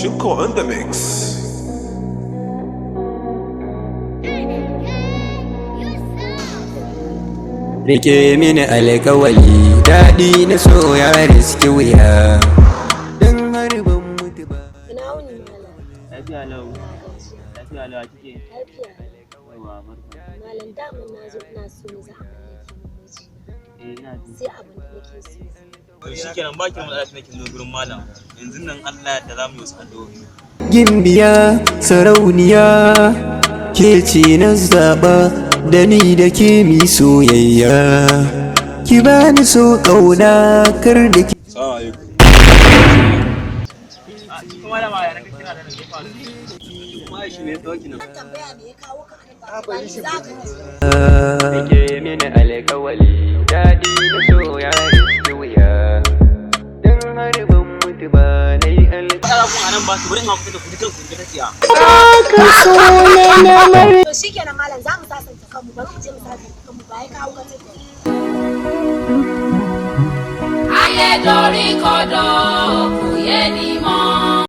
Chico on the mix. Rike mini alƙawali daɗi na so ya riski wuya don har ban mutu ba. Ina wuni malam. Lafiya lau. Lafiya lau kike? Lafiya. Yawa barka. Malam daman na zo ina so ne za a mallake min miji. Ina ji. Sai abin da nake so. To shikenan baki da matsala kin zo gurin malam. Yanzu nan Allah ya za mu yi wasu addu'o'i. Gimbiya sarauniya ke ce na zaɓa da ni da ke mi soyayya ki bani so ƙauna kar da ki. Kuma da ma ya ranka kira da nake faru. Kuma shi ne dauki nan. Tambaya me ya kawo ka a ba ni za ka ji. Rike mini alƙawali daɗi na so ya riski wuya don har ban mutu ba na yi Fara kun anan ba su bari in hakuta da kudi kan kudi ta siya. To shikenan malam za mu sasanta kanmu bari mu je mu sasanta kanmu ba ya kawo ka ce. Ayé dorí kodò kò yé ni mọ́.